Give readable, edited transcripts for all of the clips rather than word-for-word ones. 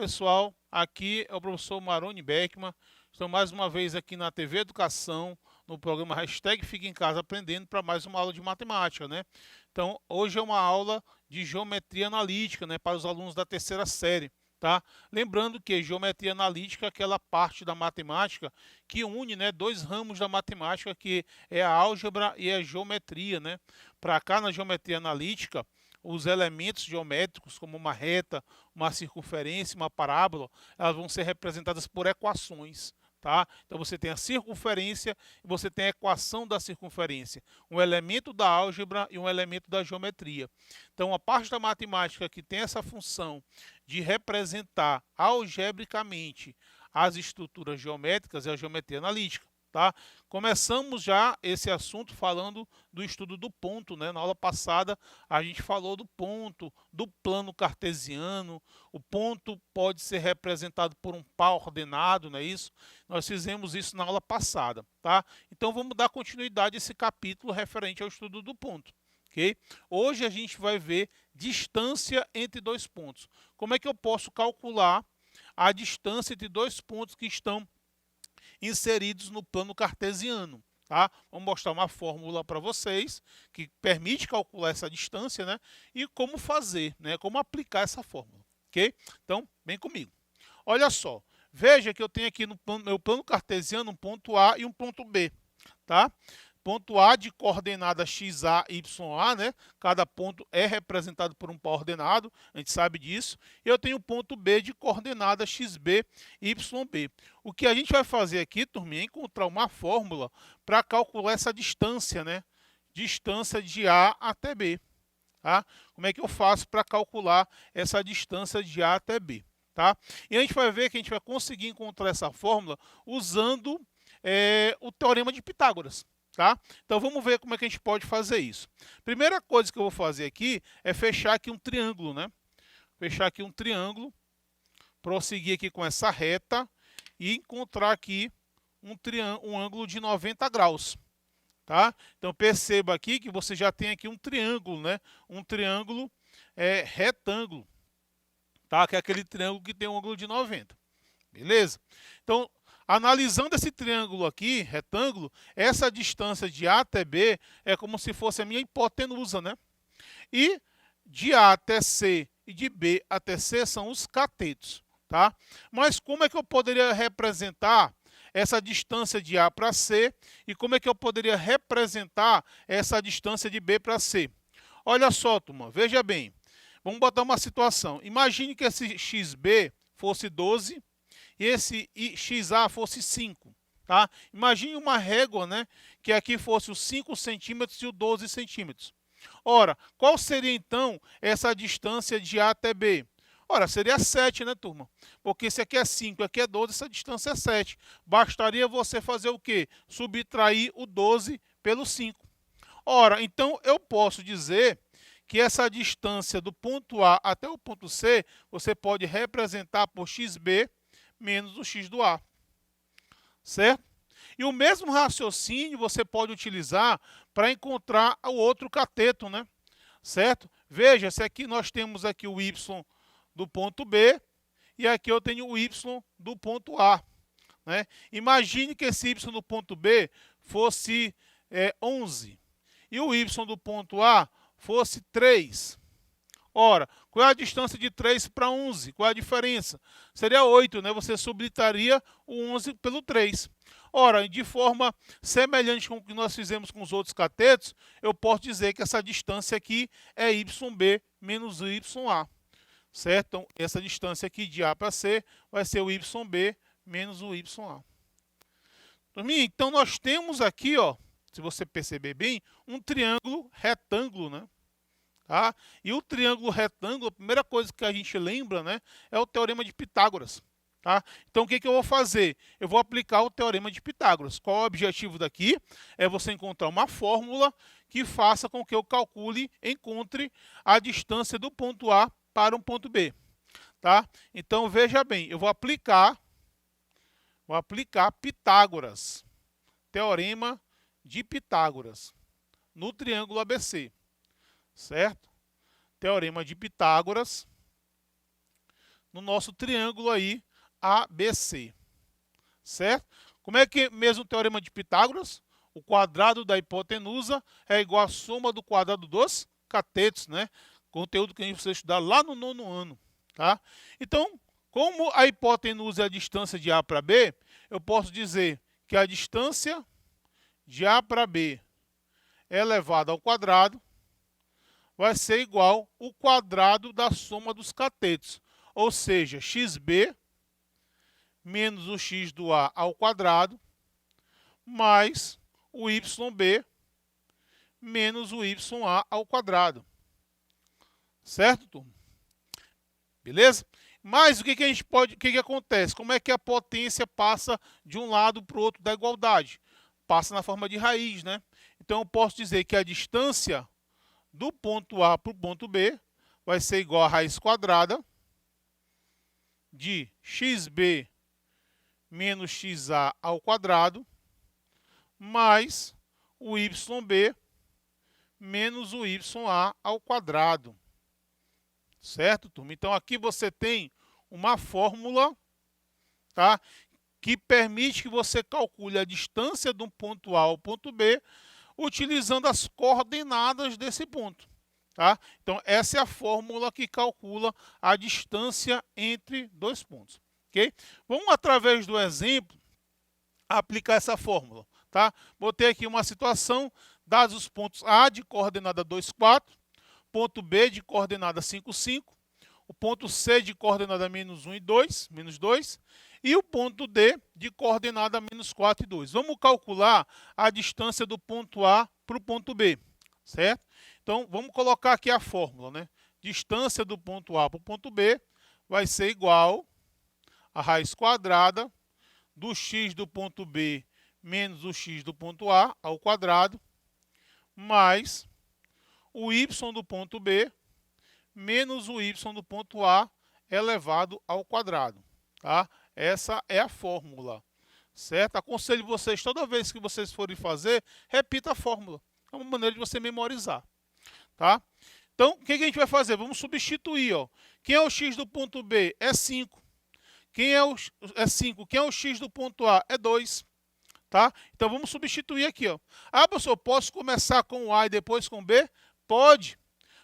pessoal, aqui é o professor Maroni Beckman. Estou mais uma vez aqui na TV Educação, no programa Hashtag Fique em Casa Aprendendo, para mais uma aula de matemática, né? Então, hoje é uma aula de geometria analítica, né, para os alunos da terceira série, tá? Lembrando que geometria analítica é aquela parte da matemática que une, né, dois ramos da matemática, que é a álgebra e a geometria, né? Para cá, na geometria analítica, os elementos geométricos, como uma reta, uma circunferência, uma parábola, elas vão ser representadas por equações. Tá? Então você tem a circunferência e você tem a equação da circunferência, um elemento da álgebra e um elemento da geometria. Então a parte da matemática que tem essa função de representar algebricamente as estruturas geométricas é a geometria analítica. Tá? Começamos já esse assunto falando do estudo do ponto, né? Na aula passada a gente falou do ponto, do plano cartesiano. O ponto pode ser representado por um par ordenado, não é isso? Nós fizemos isso na aula passada, tá? Então vamos dar continuidade a esse capítulo referente ao estudo do ponto, ok? Hoje a gente vai ver distância entre dois pontos. Como é que eu posso calcular a distância entre dois pontos que estão inseridos no plano cartesiano? Tá? Vamos mostrar uma fórmula para vocês que permite calcular essa distância, né? E como fazer, né? Como aplicar essa fórmula, ok? Então, vem comigo. Olha só, veja que eu tenho aqui no meu plano cartesiano um ponto A e um ponto B, tá? Ponto A de coordenada XA, YA, né? Cada ponto é representado por um par ordenado, a gente sabe disso. E eu tenho o ponto B de coordenada XB, YB. O que a gente vai fazer aqui, turminha, é encontrar uma fórmula para calcular essa distância, né? Distância de A até B. Tá? Como é que eu faço para calcular essa distância de A até B? Tá? E a gente vai ver que a gente vai conseguir encontrar essa fórmula usando o teorema de Pitágoras. Tá? Então vamos ver como é que a gente pode fazer isso. Primeira coisa que eu vou fazer aqui é fechar aqui um triângulo, né? Fechar aqui um triângulo, prosseguir aqui com essa reta e encontrar aqui um ângulo de 90 graus. Tá? Então perceba aqui que você já tem aqui um triângulo, né? Um triângulo retângulo, tá? Que é aquele triângulo que tem um ângulo de 90. Beleza? Então, analisando esse triângulo aqui, retângulo, essa distância de A até B é como se fosse a minha hipotenusa, né? E de A até C e de B até C são os catetos, tá? Mas como é que eu poderia representar essa distância de A para C e como é que eu poderia representar essa distância de B para C? Olha só, turma, veja bem. Vamos botar uma situação. Imagine que esse XB fosse 12 e esse XA fosse 5. Tá? Imagine uma régua, né, que aqui fosse os 5 centímetros e os 12 centímetros. Ora, qual seria então essa distância de A até B? Ora, seria 7, né, turma? Porque se aqui é 5 e aqui é 12, essa distância é 7. Bastaria você fazer o quê? Subtrair o 12 pelo 5. Ora, então eu posso dizer que essa distância do ponto A até o ponto C, você pode representar por XB menos o X do A. Certo? E o mesmo raciocínio você pode utilizar para encontrar o outro cateto, né? Certo? Veja, se aqui nós temos aqui o Y do ponto B e aqui eu tenho o Y do ponto A. Né? Imagine que esse Y do ponto B fosse 11 e o Y do ponto A fosse 3. Ora, qual é a distância de 3 para 11? Qual é a diferença? Seria 8, né? Você subtraria o 11 pelo 3. Ora, de forma semelhante com o que nós fizemos com os outros catetos, eu posso dizer que essa distância aqui é YB menos YA. Certo? Então, essa distância aqui de A para C vai ser o YB menos o YA. Então, nós temos aqui, ó, se você perceber bem, um triângulo retângulo, né? Tá? E o triângulo retângulo, a primeira coisa que a gente lembra, né, é o teorema de Pitágoras. Tá? Então, o que eu vou fazer? Eu vou aplicar o teorema de Pitágoras. Qual é o objetivo daqui? É você encontrar uma fórmula que faça com que eu encontre a distância do ponto A para um ponto B. Tá? Então, veja bem, eu vou aplicar Pitágoras, teorema de Pitágoras, no triângulo ABC. Certo? Teorema de Pitágoras no nosso triângulo aí ABC, certo? Como é que mesmo o teorema de Pitágoras? O quadrado da hipotenusa é igual à soma do quadrado dos catetos, né? Conteúdo que a gente precisa estudar lá no 9º ano, tá? Então, como a hipotenusa é a distância de A para B, eu posso dizer que a distância de A para B elevado ao quadrado vai ser igual ao quadrado da soma dos catetos, ou seja, xb menos o x do A ao quadrado mais o yb menos o YA ao quadrado. Certo, turma? Beleza? Mas o que a gente pode, o que acontece? Como é que a potência passa de um lado para o outro da igualdade? Passa na forma de raiz, né? Então eu posso dizer que a distância do ponto A para o ponto B vai ser igual a raiz quadrada de xb menos xa ao quadrado mais o yb menos o YA ao quadrado. Certo, turma? Então, aqui você tem uma fórmula, tá? Que permite que você calcule a distância de um ponto A ao ponto B utilizando as coordenadas desse ponto, tá? Então, essa é a fórmula que calcula a distância entre dois pontos, ok? Vamos, através do exemplo, aplicar essa fórmula, tá? Botei aqui uma situação, dados os pontos A de coordenada 2, 4, ponto B de coordenada 5, 5, o ponto C de coordenada menos 1 e 2, menos 2, e o ponto D de coordenada menos 4 e 2. Vamos calcular a distância do ponto A para o ponto B, certo? Então, vamos colocar aqui a fórmula, né? Distância do ponto A para o ponto B vai ser igual a raiz quadrada do x do ponto B menos o x do ponto A ao quadrado, mais o y do ponto B menos o y do ponto A elevado ao quadrado, tá? Essa é a fórmula, certo? Aconselho vocês, toda vez que vocês forem fazer, repita a fórmula. É uma maneira de você memorizar, tá? Então, o que a gente vai fazer? Vamos substituir, ó. Quem é o x do ponto B? É 5. Quem é o 5? Quem é o x do ponto A? É 2. Tá? Então vamos substituir aqui, ó. Ah, professor, posso começar com A e depois com B? Pode.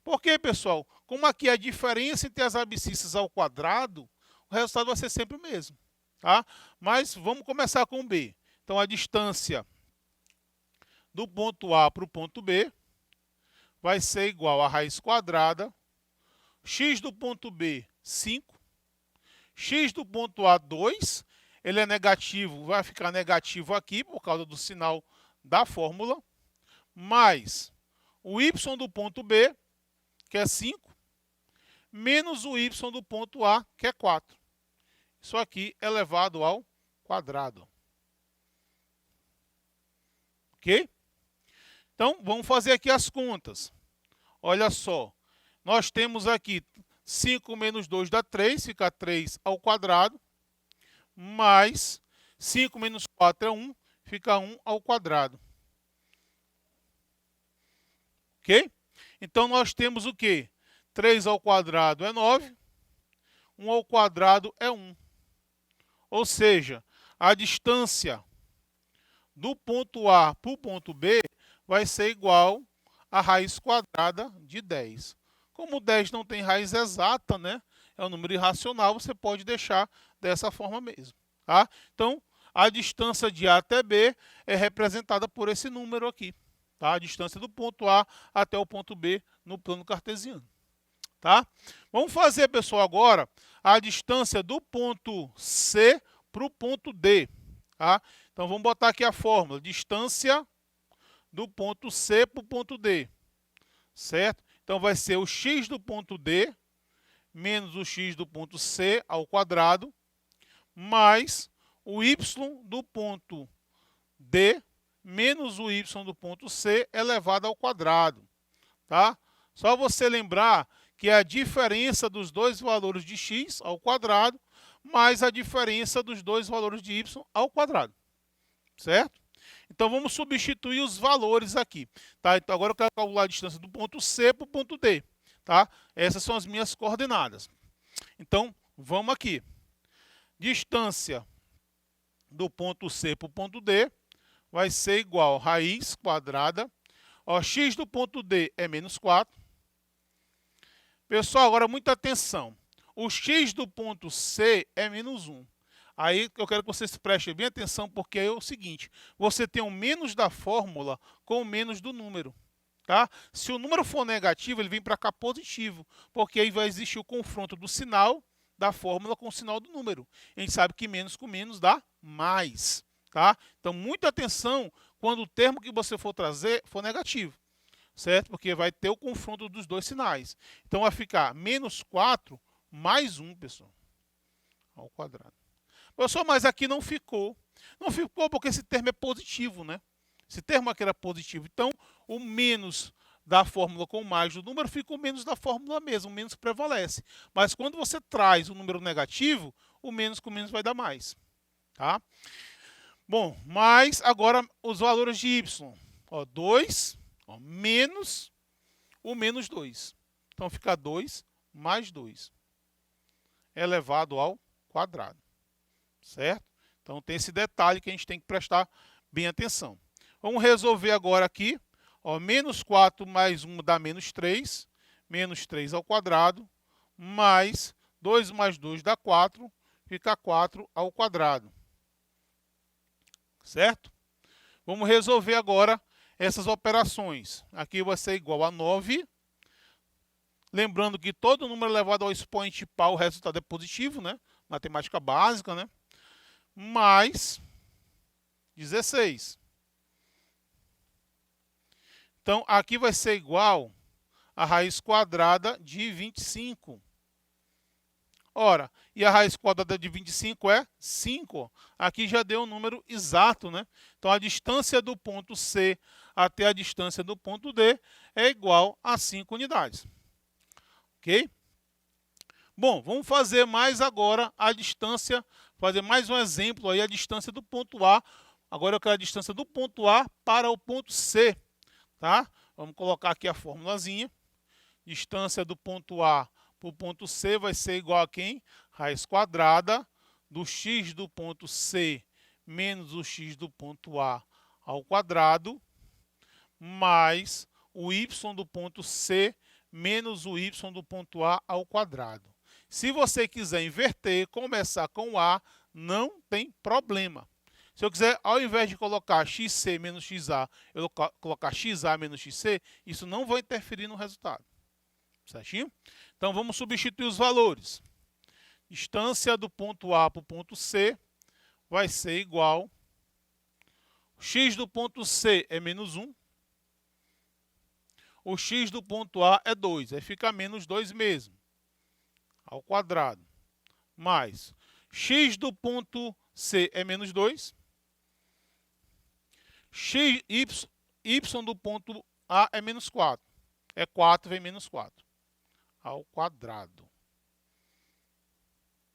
Por quê, pessoal? Como aqui a diferença entre as abscissas ao quadrado, o resultado vai ser sempre o mesmo, tá? Mas vamos começar com B. Então a distância do ponto A para o ponto B vai ser igual a raiz quadrada, x do ponto B, 5, x do ponto A, 2, ele é negativo, vai ficar negativo aqui por causa do sinal da fórmula, mais o y do ponto B, que é 5, menos o y do ponto A, que é 4. Isso aqui é elevado ao quadrado. Ok? Então, vamos fazer aqui as contas. Olha só, nós temos aqui 5 menos 2 dá 3, fica 3 ao quadrado, mais 5 menos 4 é 1, fica 1 ao quadrado. Ok? Então, nós temos o quê? 3 ao quadrado é 9, 1 ao quadrado é 1. Ou seja, a distância do ponto A para o ponto B vai ser igual a raiz quadrada de 10. Como 10 não tem raiz exata, né? É um número irracional, você pode deixar dessa forma mesmo, tá? Então, a distância de A até B é representada por esse número aqui, tá? A distância do ponto A até o ponto B no plano cartesiano, tá? Vamos fazer, pessoal, agora a distância do ponto C para o ponto D, tá? Então, vamos botar aqui a fórmula, distância do ponto C para o ponto D, certo? Então, vai ser o x do ponto D menos o x do ponto C ao quadrado, mais o y do ponto D menos o y do ponto C elevado ao quadrado, tá? Só você lembrar que é a diferença dos dois valores de x ao quadrado mais a diferença dos dois valores de y ao quadrado, certo? Então, vamos substituir os valores aqui, tá? Então, agora eu quero calcular a distância do ponto C para o ponto D, tá? Essas são as minhas coordenadas. Então, vamos aqui. Distância do ponto C para o ponto D vai ser igual a raiz quadrada. Ó, x do ponto D é menos 4. Pessoal, agora muita atenção. O x do ponto C é menos 1. Aí eu quero que vocês prestem bem atenção, porque é o seguinte. Você tem o menos da fórmula com o menos do número. Tá? Se o número for negativo, ele vem para cá positivo, porque aí vai existir o confronto do sinal da fórmula com o sinal do número. A gente sabe que menos com menos dá mais. Tá? Então, muita atenção quando o termo que você for trazer for negativo, certo? Porque vai ter o confronto dos dois sinais. Então, vai ficar menos 4 mais 1, pessoal, ao quadrado. Pessoal, mas aqui não ficou. Não ficou porque esse termo é positivo, né? Esse termo aqui era positivo. Então, o menos da fórmula com o mais do número fica o menos da fórmula mesmo. O menos prevalece. Mas quando você traz o número negativo, o menos com menos vai dar mais. Tá? Bom, mas agora os valores de y. Ó, 2 menos o menos 2. Então, fica 2 mais 2 elevado ao quadrado. Certo? Então, tem esse detalhe que a gente tem que prestar bem atenção. Vamos resolver agora aqui. Ó, menos 4 mais 1 dá menos 3. Menos 3 ao quadrado. Mais 2 mais 2 dá 4. Fica 4 ao quadrado. Certo? Vamos resolver agora essas operações. Aqui vai ser igual a 9. Lembrando que todo número elevado ao expoente par, o resultado é positivo, né? Matemática básica, né? Mais 16. Então, aqui vai ser igual a raiz quadrada de 25. Ora, e a raiz quadrada de 25 é 5. Aqui já deu um número exato, né? Então, a distância do ponto C até a distância do ponto D é igual a 5 unidades. Ok? Bom, vamos fazer mais agora a distância, fazer mais um exemplo aí, a distância do ponto A. Agora eu quero a distância do ponto A para o ponto C, tá? Vamos colocar aqui a formulazinha. Distância do ponto A para o ponto C vai ser igual a quem? Raiz quadrada do x do ponto C menos o x do ponto A ao quadrado, mais o y do ponto C menos o y do ponto A ao quadrado. Se você quiser inverter, começar com A, não tem problema. Se eu quiser, ao invés de colocar xc menos xa, eu colocar xa menos xc, isso não vai interferir no resultado. Certinho? Então, vamos substituir os valores. Distância do ponto A para o ponto C vai ser igual. X do ponto C é menos 1. O x do ponto A é 2. Aí fica menos 2 mesmo. Ao quadrado. Mais x do ponto C é menos 2. Y do ponto A é menos 4. É 4, vem menos 4. Ao quadrado.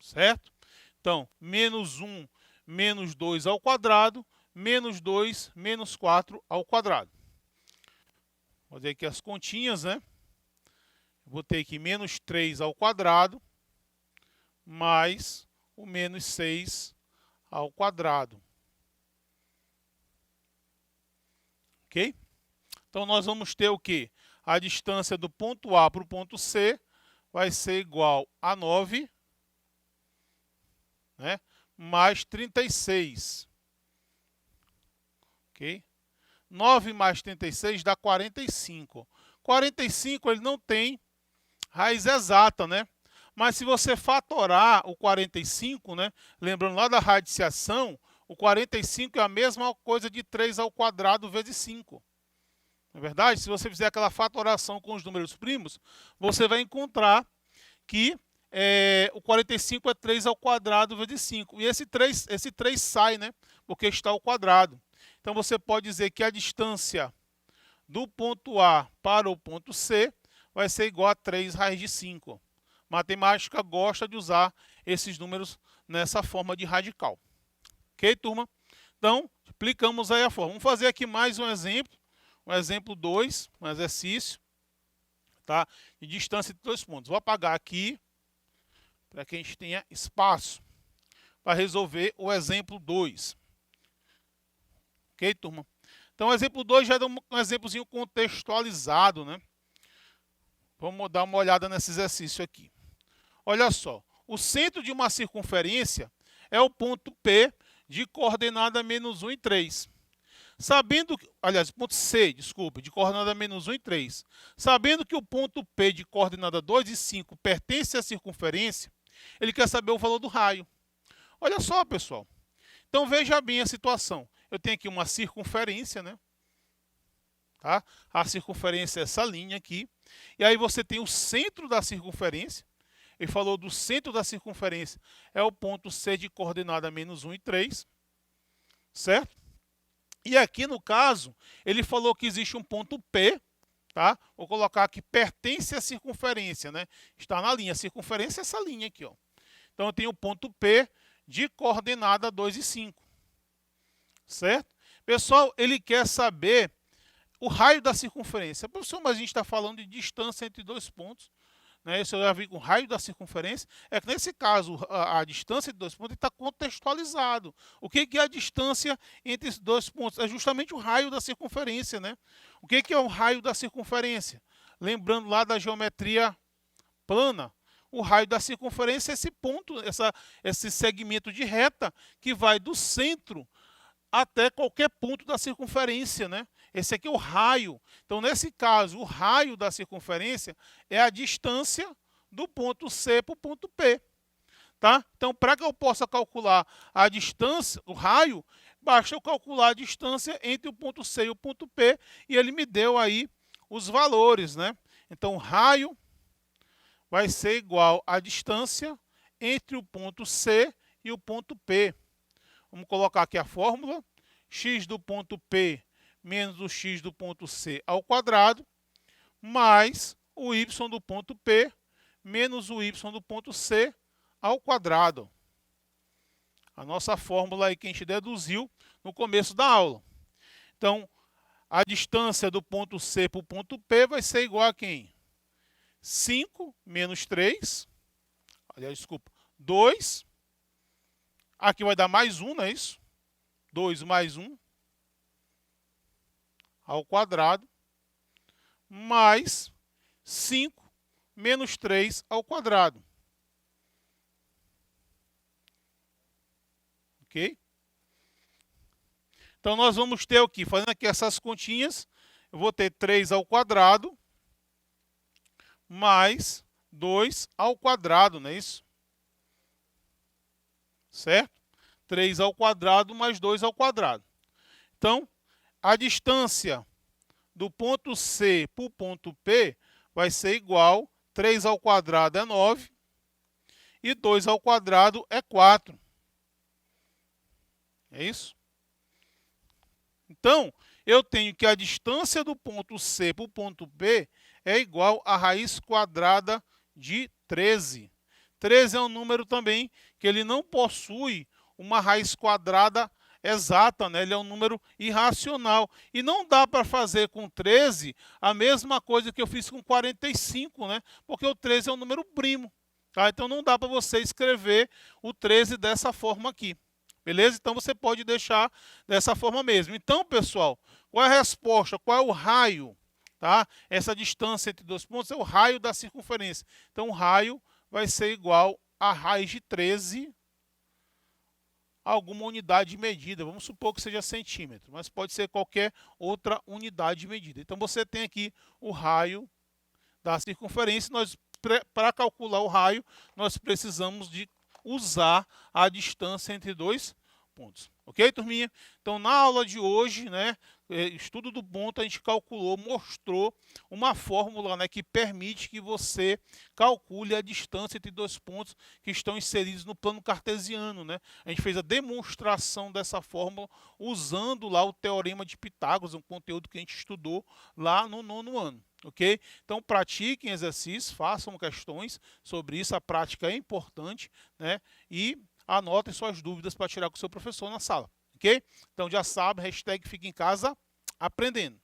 Certo? Então, menos 1, menos 2 ao quadrado, menos 2, menos 4 ao quadrado. Vou fazer aqui as continhas, né? Vou ter aqui menos 3 ao quadrado, mais o menos 6 ao quadrado. Ok? Então, nós vamos ter o quê? A distância do ponto A para o ponto C vai ser igual a 9, né? Mais 36. Ok? 9 mais 36 dá 45. 45 ele não tem raiz exata, né? Mas se você fatorar o 45, né? Lembrando lá da radiciação, o 45 é a mesma coisa de 3 ao quadrado vezes 5. Não é verdade? Se você fizer aquela fatoração com os números primos, você vai encontrar que o 45 é 3 ao quadrado vezes 5. E esse 3 sai, né? Porque está ao quadrado. Então, você pode dizer que a distância do ponto A para o ponto C vai ser igual a 3 raiz de 5. Matemática gosta de usar esses números nessa forma de radical. Ok, turma? Então, aplicamos aí a forma. Vamos fazer aqui mais um exemplo. Um exemplo 2, um exercício, tá? De distância de 2 pontos. Vou apagar aqui. para que a gente tenha espaço para resolver o exemplo 2. Ok, turma? Então, o exemplo 2 já é um exemplozinho contextualizado, né? Vamos dar uma olhada nesse exercício aqui. Olha só, o centro de uma circunferência é o ponto P de coordenada menos 1 e 3. Sabendo, aliás, ponto C, desculpa, de coordenada menos 1 e 3. Sabendo que o ponto P de coordenada 2 e 5 pertence à circunferência, ele quer saber o valor do raio. Olha só, pessoal. Então, veja bem a situação. Eu tenho aqui uma circunferência, né? Tá? A circunferência é essa linha aqui. E aí você tem o centro da circunferência. Ele falou do centro da circunferência. É o ponto C de coordenada menos 1 e 3. Certo? E aqui, no caso, ele falou que existe um ponto P. Tá? Vou colocar aqui, pertence à circunferência. Né? Está na linha. A circunferência é essa linha aqui. Ó. Então, eu tenho o ponto P de coordenada 2 e 5. Certo? Pessoal, ele quer saber o raio da circunferência. Professor, mas a gente está falando de distância entre dois pontos. Né? Isso eu já vi com o raio da circunferência. É que nesse caso, a distância entre dois pontos está contextualizado. O que é a distância entre esses dois pontos? É justamente o raio da circunferência. Né? O que é o raio da circunferência? Lembrando lá da geometria plana, o raio da circunferência é esse ponto, esse segmento de reta que vai do centro até qualquer ponto da circunferência, né? Esse aqui é o raio. Então, nesse caso, o raio da circunferência é a distância do ponto C para o ponto P. Tá? Então, para que eu possa calcular a distância, o raio, basta eu calcular a distância entre o ponto C e o ponto P, e ele me deu aí os valores, né? Então, o raio vai ser igual à distância entre o ponto C e o ponto P. Vamos colocar aqui a fórmula. X do ponto P menos o x do ponto C ao quadrado, mais o y do ponto P menos o y do ponto C ao quadrado. A nossa fórmula aí que a gente deduziu no começo da aula. Então, a distância do ponto C para o ponto P vai ser igual a quem? 5 menos 3, aliás, desculpa, 2. Aqui vai dar mais 1, não é isso? 2 mais 1 ao quadrado, mais 5 menos 3 ao quadrado. Ok? Então, nós vamos ter aqui, fazendo aqui essas continhas, eu vou ter 3 ao quadrado, mais 2 ao quadrado, não é isso? Certo? 3 ao quadrado mais 2 ao quadrado. Então, a distância do ponto C para o ponto P vai ser igual, 3 ao quadrado é 9 e 2 ao quadrado é 4. É isso? Então, eu tenho que a distância do ponto C para o ponto P é igual a raiz quadrada de 13. 13 é um número também que ele não possui uma raiz quadrada exata, né? Ele é um número irracional. E não dá para fazer com 13 a mesma coisa que eu fiz com 45, né? Porque o 13 é um número primo. Tá? Então não dá para você escrever o 13 dessa forma aqui. Beleza? Então você pode deixar dessa forma mesmo. Então, pessoal, qual é a resposta? Qual é o raio? Tá? Essa distância entre dois pontos é o raio da circunferência. Então, o raio vai ser igual a raiz de 13 a alguma unidade de medida. Vamos supor que seja centímetro, mas pode ser qualquer outra unidade de medida. Então, você tem aqui o raio da circunferência. Para calcular o raio, nós precisamos de usar a distância entre dois pontos. Ok, turminha? Então, na aula de hoje, né, estudo do ponto, a gente calculou, mostrou uma fórmula, né, que permite que você calcule a distância entre dois pontos que estão inseridos no plano cartesiano. Né? A gente fez a demonstração dessa fórmula usando lá o Teorema de Pitágoras, um conteúdo que a gente estudou lá no 9º ano. Ok? Então, pratiquem exercícios, façam questões sobre isso, a prática é importante, né? E anotem suas dúvidas para tirar com o seu professor na sala, ok? Então, já sabe, hashtag fica em casa aprendendo.